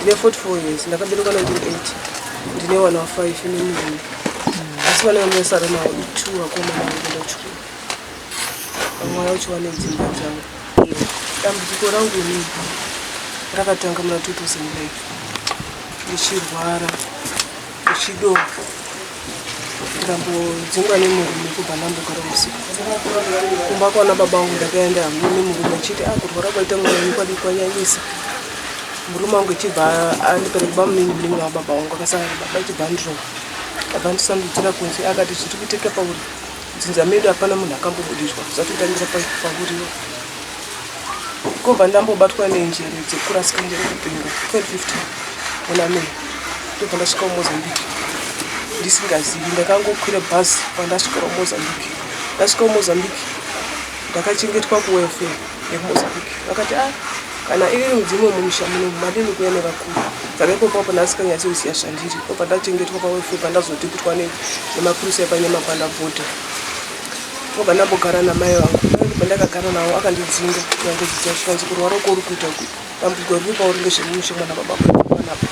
ndine 44 years ndakaberekwa 1980 ndine wana wa 5 nemurume asi vana vamesara nawo 2 vakomana vanoenda kuchikoro vamwe vacho vane dzimba dzavo. Dambudziko rangu inini rakatanga muna 2009 ndichirwara ndichidonha ndikambodzingwa nemurume kubva ndambogara usiku kumba kwaana baba vangu ndakaenda hamwe nemurume achiti kurwara kwaita mwana kwadi kwanyanyisa. Murume wangu achibva andipereka bamuninginingi wa baba vangu akasara baba achibva andirova baba ndisandudzira kunze akati zviri kuiteka pauri dzinza medu hapana munhu akambobudiswa zvatotangisa pauriwo kobva ndambobatwa nenjere dzekurasika njere kupenga 2015 muna Mei ndobva ndasvika muMozambique ndisingazivi. Ndakangokwira bhazi pandasvika muMozambique. Ndasvika muMozambique ndakachengetwa kuwelfare yekuMozambique. Vakati kana iri mudzimu mumusha muno madini kuenda vakuru. Saka ipopo ndasinganyatsi kuziya zhandiri. Ipopo ndachengetwa pawelfare pandazodhibhutwa nemapurusa epanyama pandabhodha. Kobva ndambogara namai vangu. Pandakagara nawo akandidzinga nyange dzichasvika kurwara kuri kuita dambudziko riri pauri ngezvemumusha mwana baba vanapa.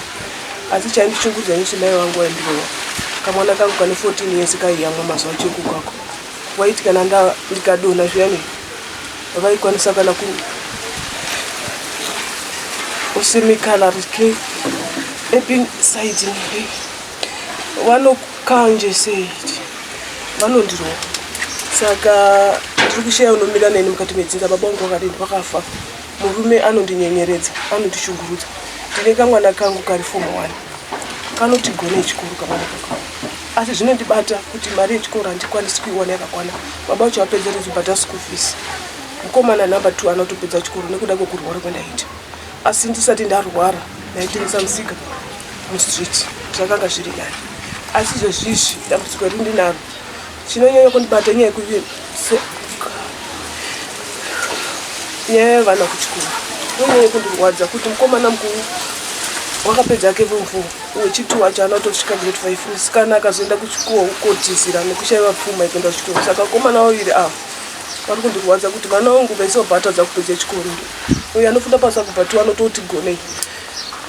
Asi chaindichungudza nyusi mai vangu waindirowa. Kamwana kangu kane 14 years kaiyamwa mazuva chekukako. Waiti kana ndikadonha zviyani vaikwanisa kana kusemikala rike epi side nhe vanokanje seiti vanondirowa. Saka ndiri kushaya unomira neni mukati medzinza. Baba vangu vakadini vakafa. Murume anondinyenyeredza anondishungurudza. Ndine kamwana kangu kari form 1 kanoti gone chikoro kamwana kangu asi zvinondibata kuti mari yechikoro handikwanisi kuiwana yakakwana. Baba vacho vapedza kuzibhadhara school fees. Mukomana number 2 anotopedza chikoro nekuda kwekurwara kwendaita. Asi ndisati ndarwara ndaitengesa musika mustreet zvakanga zviri nani. Asi izvozvizvi dambudziko riri ndinaro chinonyanya kundibata nyaya yekuti nyaya yevana kuchikoro inonyanya kundirwadza kuti mukomana mukuru wakapedza ke form 4 wechitu wacho anotosvika grade 5 musikana akazoenda kuchikoro kotizira nekushayiwa pfuma yekuenda kuchikoro. Saka komana waviri ava vari kundirwadza kuti vana vangu vaisobhatadza kupedza chikoro. Uyo anofunda pasakubhatiwa anototi gonei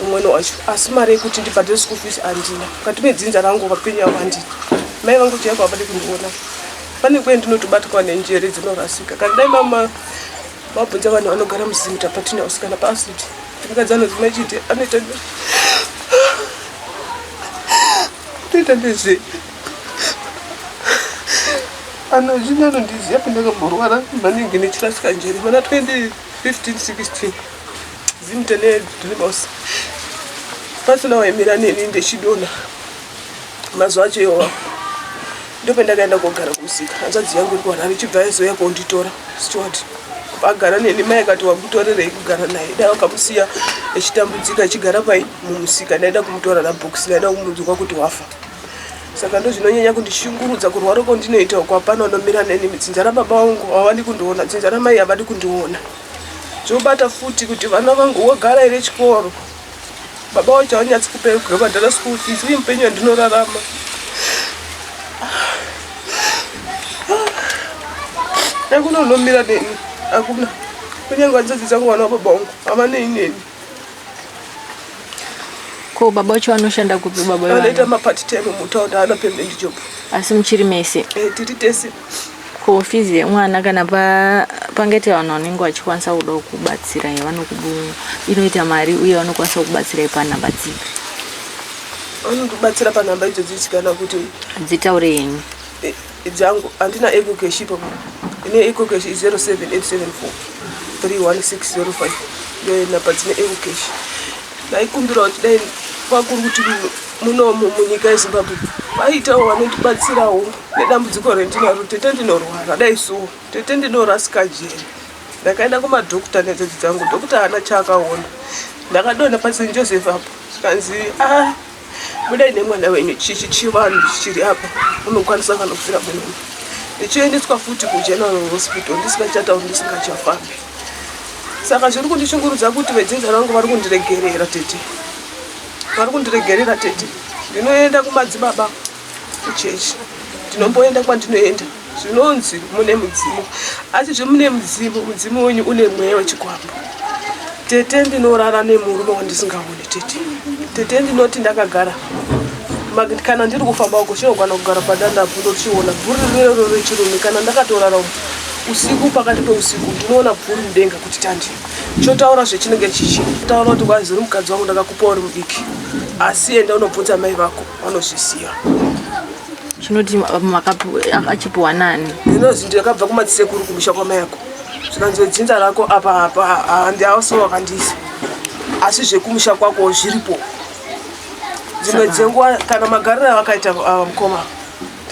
umwene wacho asi mari yekuti ndibhadhare school fees handina. Mukati medzinza rangu vapenya vandini. Mai vangu chiyako havadi kundiona. Pane kwendinotobatwa nenjere dzinorasika. Kana dai mama vabvunza vanhu vanogara muZimta patina usikana paasiti mukadzi anodzima chiti anoita ndezve anozvino anondiziva pandakamborwara maningi nechirasika njere mana 2015-16 Zimta neDreamhouse pasina waimira neni ndechidonha mazuva acho iwawa ndopendakaenda kogara kumusika. Hanzvadzi yangu iri kuharare ichibva yazoya konditora steward agara neni. Mai akati wakutorerei kugara naye dai wakamusiya echitambudzika echigara pai mumusika. Ndaida kumutora nabhokisi ndaida kumudzwa kuti wafa. Saka ndo zvinonyanya kundishungurudza kurwara kwandinoita uko hapana unomira neni. Dzinza rababa vangu havadi kundiona, dzinza ramai havadi kundiona. Zvobata futi kuti vana vangu wogara ere chikoro. Baba wacho havanyatsi kubhadhara school fees uye mupenyu wandinorarama hakuna unomira neni. Hakuna. Kunyange hanzvadzi dzangu vana wababa vangu havanei neni. Ko baba vacho vanoshanda kupi baba vangu? Vanoita mapart time mutaunda haana permanent job. Asi muchiri mese? Tiri tese. Ko fees yemwana kana pangete vanhu vanenge vachikwanisa kuda kubatsirai inoita mari uye vanokwanisa kubatsirai panhamba dzipi? Vanondibatsira panhamba idzo dzichisikana kuti dzitaure yenyu dzangu. Handina eco cash ipapo. Ine eco cash 07874 31605 ndio namba dzine eco cash. Ndaikumbira kuti dai kwakuri kuti munomu munyika yeZimbabwe vaitawo vanondibatsirawo nedambudziko rendinaro. Tete ndinorwara dai so tete ndinorasika jere. Ndakaenda kumadhokota nedzidzi dzangu. Dhokota haana chaakaona. Ndakadonha paSt Joseph apo kanzi budai nemwana wenyu chivanhu chiri apa unokwanisa kana kufira munomu. Ndichiendeswa futi kuGeneral Hospital ndisingachatauri ndisingachafambi. Saka zviri kundishungurudza kuti vedzinza rangu vari kundiregerera tete. Vari kundiregerera tete. Ndinoenda kumadzibaba kuchechi. Ndinomboenda kwandinoenda. Zvinonzi mune mudzimu. Asi zvemune mudzimu wenyu une mweya wechikwambo. tete ndinorara nemurume wandisingaoni tete ndinoti ndakagara kana ndiri kufamba uko chinogwana kugara padanda apo ndochiona bhuri rero rechirume kana ndakatorara usiku pakati peusiku ndinoona bhuri mudenga kuti tandi chotaura zvechinenge chichitaura kuti kwazi uri mukadzi wangu ndakakupa uri mudiki asi enda unobvunza mai vako vanozviziva. Chinoti achipiwa nani? Ndinozi ndakabva kumadzisekuru kumusha kwamai yako zvikanzi dzinza rako apa handiaso wakandisa asi zvekumusha kwako zviripo. Dzimwe dzenguva kana magariro avakaita mukoma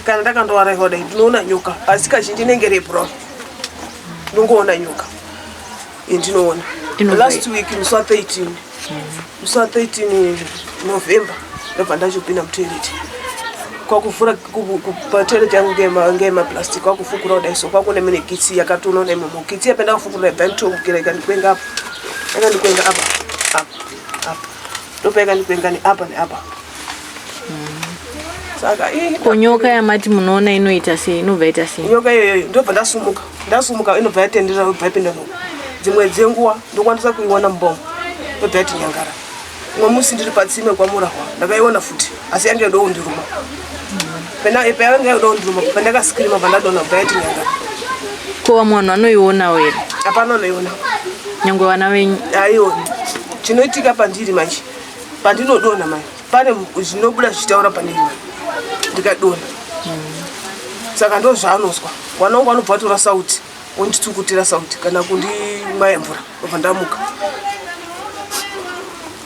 kana ndakandowara dai ndinoona nyoka asi kazhinji inenge rebrown ndinongoona nyoka ndinoona. Last week musi wa13 November ndabva ndachopinda mutoilet kwakuvhura patoilet yangu ngemaplastic kwakufukura kudai so kwakune mine kitsi yakatoona imomo kitsi yapenda kufukura ibhanitobukira ikandikwenga apa yakandikwenga apa ndopa yakandikwenga neapa neapa. Saka nyoka yamati munoona inoita sei? Inobva ita sei? Nyoka iyoyo ndobva ndasumuka inobva yatendera yobva yapinda muno. Dzimwe dzenguva ndokwanisa kuiona mubhomo yobva yati nyangara. Umwe musi ndiri patsime kwamurahwa ndakaiona futi asi yange yoda kundiruma. Yange yoda kundiruma pandakasikirima pandadona yobva yati nyangara. Ko munhu anoionawo here? Hapana anoiona. Nyangwe vana venyu? Haioni. Chinoitika pandiri manje pandinodona mai pane zvinobuda zvichitaura pane iwe ndikadona. Saka ndo zvaanozwa mwana wangu anobva atora sauti onditsukutira sauti kana kundimwaya mvura obva ndamuka.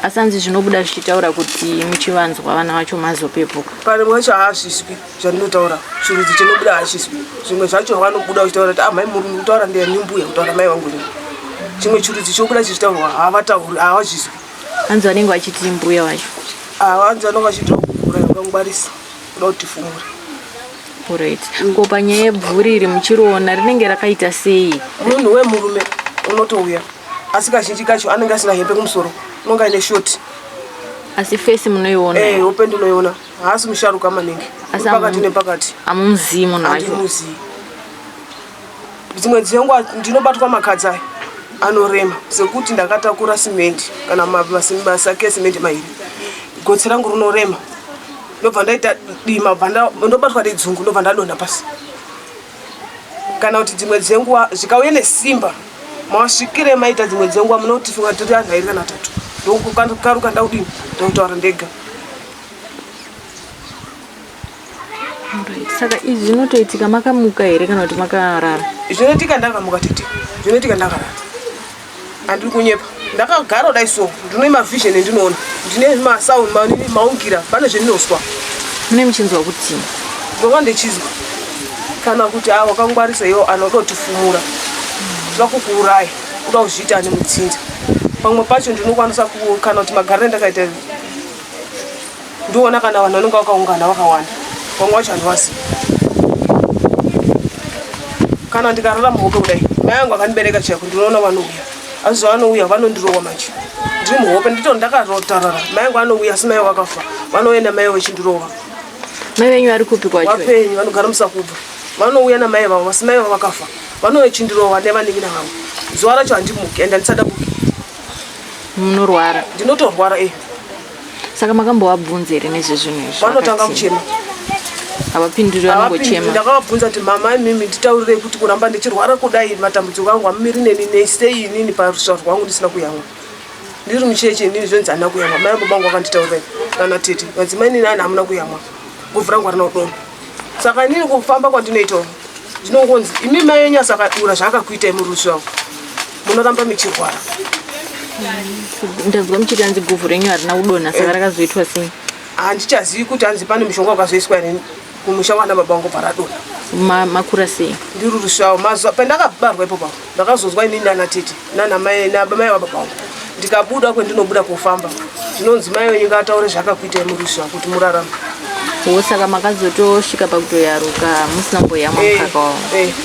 Asanzi zvinobuda zvichitaura kuti muchivanzwa vana vacho mazopepuka? Pane mwacho haazvizwi zvandinotaura chirudzi chinobuda haachizwi. Zvimwe zvacho vanobuda uchitaura kuti mai muri kutaura ndiani mbuya kutaura mai vangu nini. Chimwe chirudzi chobuda chichitaurwa havatauri havazvizwi. Anzi vanenge vachiti mbuya wacho? Anzi vanenge vachitaura kukura yakangwarisa kuda kuti tifumure. Alright. Ko panyaya yebvuri iri muchiriona rinenge rakaita sei? Munhu wemurume unotouya asi kazhinji kacho anenge asina hembe kumusoro unonga ine shoti asi face munoiona? Hope ndinoiona haasi musharuka maningi pakati nepakati. Hamuzivi munhu wacho? Handimuzivi. Dzimwe dzenguva ndinobatwa makadzi aya anorema sekuti ndakatakura simende kana masake esimende mairi gotsi rangu rinorema ndobva ndaita dima ndobatwa nedzungu ndobva ndadonha pasi. Kana kuti dzimwe dzenguva zvikauya nesimba mawasvikire maita dzimwe dzenguva munotifunga tiri anhu airi kana atatu ndokaruka ndaudini ndakutaura ndega. Saka izvi zvinotoitika makamuka here kana kuti makarara? Zvinoitika ndakamuka tete zvinoitika ndakarara handiri kunyepa ndakagara kudai so ndine mavhizheni endinoona ndine masauni maungira pane zvendinozwa. Mune muchinzwa kuti ndova ndichizwa kana kuti wakangwarisa iwo anoda kutifumura toda kukuuraya kuda kuzviita ane mutsinza. Pamwe pacho ndinokwanisa kana kuti magariro ndakaita ndoona kana vanhu vanenge vakaungana vakawanda pamwe wacho handivazivi. Kana ndikarara muhope kudai mai angu akandibereka chako ndinoona vanouya asi zvavanouya vanondirowa manje ndiri muhope ndito ndakatarara mai angu anouya asi mai vakafa vanoenda mai vechindirowa. Mai venyu ari kupi kwacho? Vapenyu vanogara musakubva vanouya namai vavo asi mai vavo vakafa vanovechindirowa nevaningina vavo. Zuva racho handimuki ende handisada buki. Munorwara? Ndinotorwara Saka makambovabvunza here nezvezvinhu izvi? Vanotanga kuchema. Havapinduri, vanongochema? Ndakavabvunza kuti mama mimi nditaurirei kuti kuramba ndichirwara kudai matambudziko angu hamumiri neni sei inini parusha rwangu ndisina kuyamwa. Ndiri mucheche inini zvonzi handina kuyamwa. Mai baba vangu vakanditaurira kana tete madzimai inini ani hamuna kuyamwa guvhu rangu harina kudonha. Saka inini kufamba kwandinoitawo ndinongonzi imi mai yenyu asakadura zvaakakuitai muri rushawo munoramba muchirwara. Ndazwa muchiti hanzi guvhu renyu harina kudonha saka rakazoitwa sei? Handichazivi kuti hanzi pane mushonga wakazoiswa here kumusha kwana baba vangu paradonha. Makura sei? Ndiri rushawo mazuva pandakabarwa ipopo ndakazozwa inini nana tete nanamai baba vangu ndikabuda kwendinobuda kufamba ndinonzi mai wenyu ngataure zvakakuitai muri rushawo kuti murarama. Saka makazotosvika pakutoyaruka musina kumboyamwa mukaka wavo?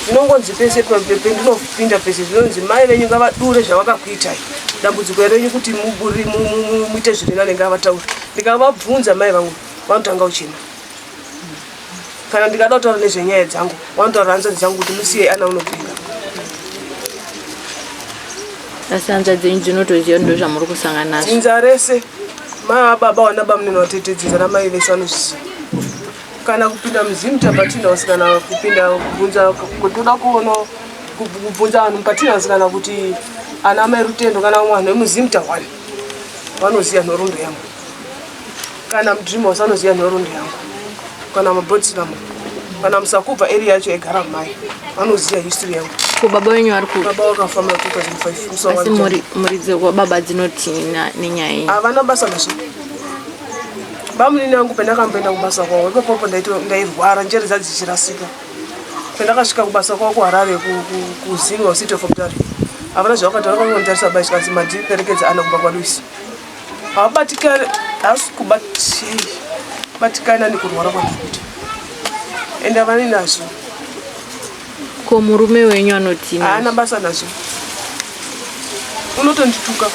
Ndinongonzi pese pendinopinda pese zvinonzi mai venyu ngavadure zvavakakuitai dambudziko renyu kuti muite zvirinane ngavataure. Ndikavabvunza mai vangu vanotanga uchena. Kana ndikada kutaura nezvenyaya dzangu vanotaura hanzvadzi dzangu kuti musiye ana unopinga. Asi hanzva dzenyu dzinotoziva ndo zvamuri kusangana nazvo? Dzinza rese baba wana bamunini watete dzinza namai vese vanozviziva. Kana kupinda muzimta patinos kana kupinda kubvunza kutoda kuona kubvunza vanhu patinos kana kuti ana mai Rutendo kana mwana wemuzimta wani vanoziva nhoroondo yangu. Kana mudreamhouse vanoziva nhoroondo yangu. Kana mabhotslam kana musakubva area yacho egara mai vanoziva history yangu. Ko baba wenyu vari ku? Baba wakafa muna 2005. Asi muri dzekwa baba dzinoti nenyaya iyi? Havana basa nazvo. Bamunini yangu pendakamboenda kubasa kwavo ipapo ndairwara njere dzichirasika. Pendakasvika kubasa kwavo kuHarare kuZinga City of Mutare. Havana zvavakataura vakangotarisa bai zvikanzi mandiperekedza ana kumba kwaLuisi. Havabatikani hasi kubatikana nekurwara kwandikuita. Ende havana nazvo. Ko murume wenyu anoti? Haana basa nazvo. Unotondituka.